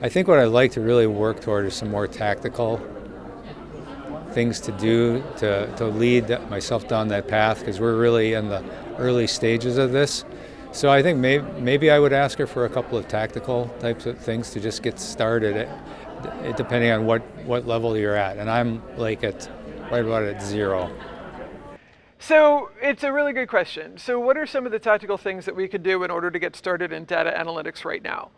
I think what I'd like to really work toward is some more tactical things to do to lead myself down that path, because we're really in the early stages of this. So I think maybe I would ask her for a couple of tactical types of things to just get started, depending on what level you're at. And I'm like right about at 0. So it's a really good question. So what are some of the tactical things that we could do in order to get started in data analytics right now?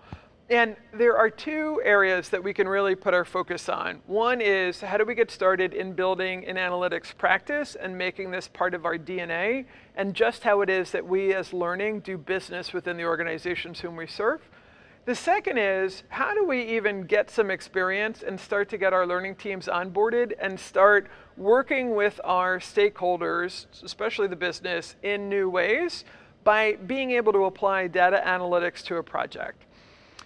And there are 2 areas that we can really put our focus on. One is, how do we get started in building an analytics practice and making this part of our DNA, and just how it is that we as learning do business within the organizations whom we serve. The second is, how do we even get some experience and start to get our learning teams onboarded and start working with our stakeholders, especially the business, in new ways by being able to apply data analytics to a project.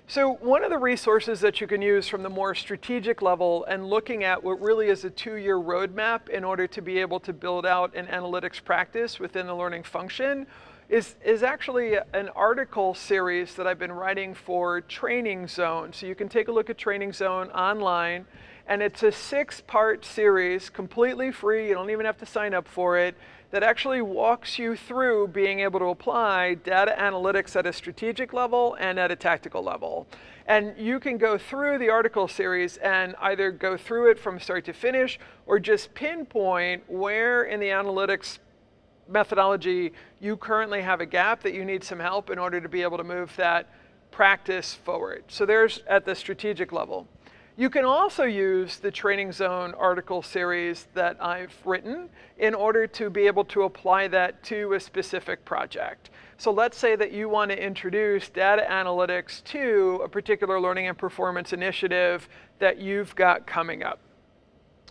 So one of the resources that you can use from the more strategic level and looking at what really is a 2-year roadmap in order to be able to build out an analytics practice within the learning function is actually an article series that I've been writing for Training Zone. So you can take a look at Training Zone online, and it's a 6-part series, completely free. You don't even have to sign up for it, that actually walks you through being able to apply data analytics at a strategic level and at a tactical level. And you can go through the article series and either go through it from start to finish, or just pinpoint where in the analytics methodology you currently have a gap that you need some help in order to be able to move that practice forward. So there's at the strategic level. You can also use the Training Zone article series that I've written in order to be able to apply that to a specific project. So let's say that you want to introduce data analytics to a particular learning and performance initiative that you've got coming up.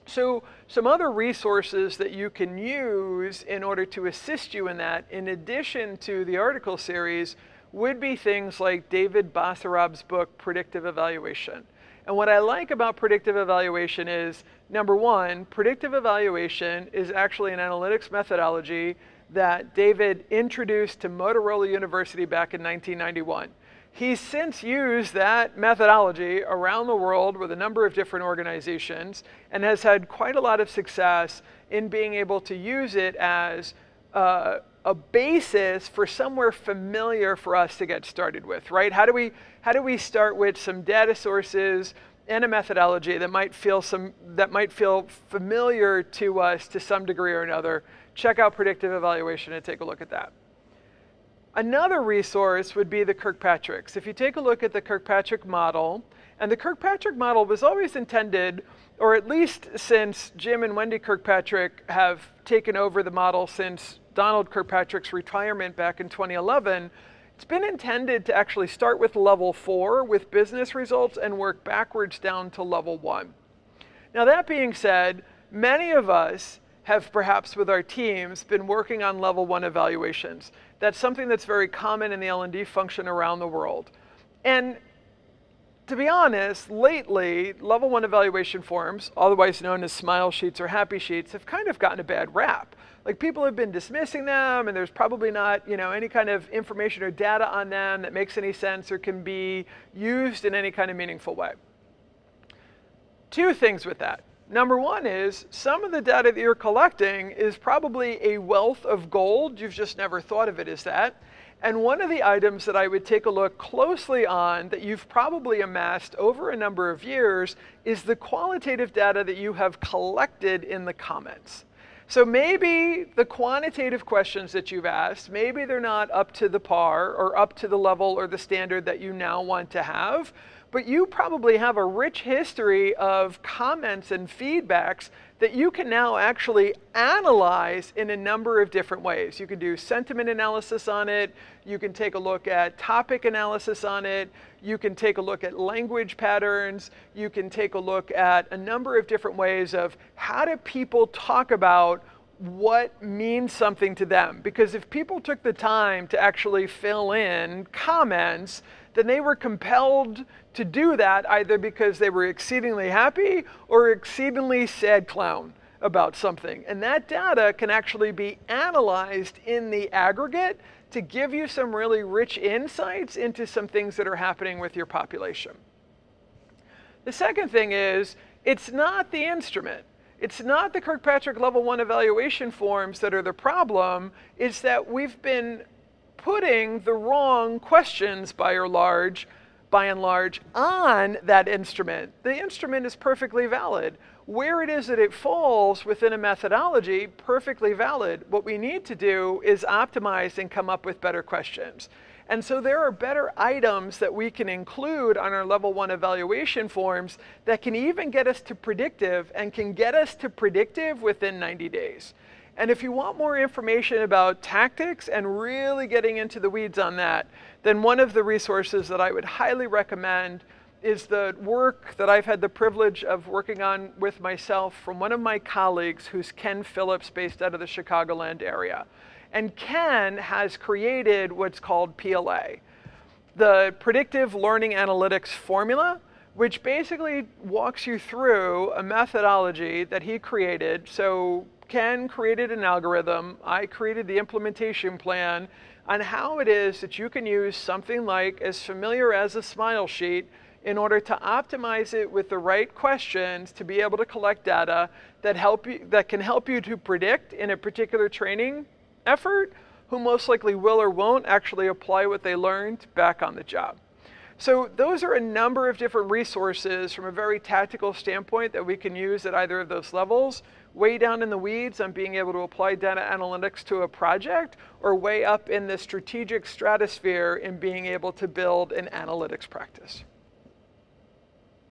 So some other resources that you can use in order to assist you in that, in addition to the article series, would be things like David Basarab's book, Predictive Evaluation. And what I like about predictive evaluation is, number one, predictive evaluation is actually an analytics methodology that David introduced to Motorola University back in 1991. He's since used that methodology around the world with a number of different organizations and has had quite a lot of success in being able to use it as a basis for somewhere familiar for us to get started with, right? How do we start with some data sources and a methodology that might feel familiar to us to some degree or another? Check out predictive evaluation and take a look at that. Another resource would be the Kirkpatrick's. If you take a look at the Kirkpatrick model, and the Kirkpatrick model was always intended, or at least since Jim and Wendy Kirkpatrick have taken over the model since Donald Kirkpatrick's retirement back in 2011, it's been intended to actually start with level 4 with business results and work backwards down to level 1. Now that being said, many of us have perhaps with our teams been working on level 1 evaluations. That's something that's very common in the L&D function around the world. And to be honest, lately, level 1 evaluation forms, otherwise known as smile sheets or happy sheets, have kind of gotten a bad rap. Like, people have been dismissing them, and there's probably not, any kind of information or data on them that makes any sense or can be used in any kind of meaningful way. 2 things with that. Number one is, some of the data that you're collecting is probably a wealth of gold. You've just never thought of it as that. And one of the items that I would take a look closely on that you've probably amassed over a number of years is the qualitative data that you have collected in the comments. So maybe the quantitative questions that you've asked, maybe they're not up to the par or up to the level or the standard that you now want to have, but you probably have a rich history of comments and feedbacks that you can now actually analyze in a number of different ways. You can do sentiment analysis on it, you can take a look at topic analysis on it, you can take a look at language patterns, you can take a look at a number of different ways of how do people talk about what means something to them. Because if people took the time to actually fill in comments, then they were compelled to do that either because they were exceedingly happy or exceedingly sad clown about something. And that data can actually be analyzed in the aggregate to give you some really rich insights into some things that are happening with your population. The second thing is, it's not the instrument. It's not the Kirkpatrick Level 1 evaluation forms that are the problem. It's that we've been putting the wrong questions by and large on that instrument. The instrument is perfectly valid. Where it is that it falls within a methodology, perfectly valid. What we need to do is optimize and come up with better questions. And so there are better items that we can include on our Level 1 evaluation forms that can even get us to predictive and can get us to predictive within 90 days. And if you want more information about tactics and really getting into the weeds on that, then one of the resources that I would highly recommend is the work that I've had the privilege of working on with myself from one of my colleagues, who's Ken Phillips, based out of the Chicagoland area. And Ken has created what's called PLA, the Predictive Learning Analytics Formula, which basically walks you through a methodology that he created. So Ken created an algorithm, I created the implementation plan on how it is that you can use something like as familiar as a smile sheet in order to optimize it with the right questions to be able to collect data that can help you to predict in a particular training effort who most likely will or won't actually apply what they learned back on the job. So those are a number of different resources from a very tactical standpoint that we can use at either of those levels, way down in the weeds on being able to apply data analytics to a project, or way up in the strategic stratosphere in being able to build an analytics practice.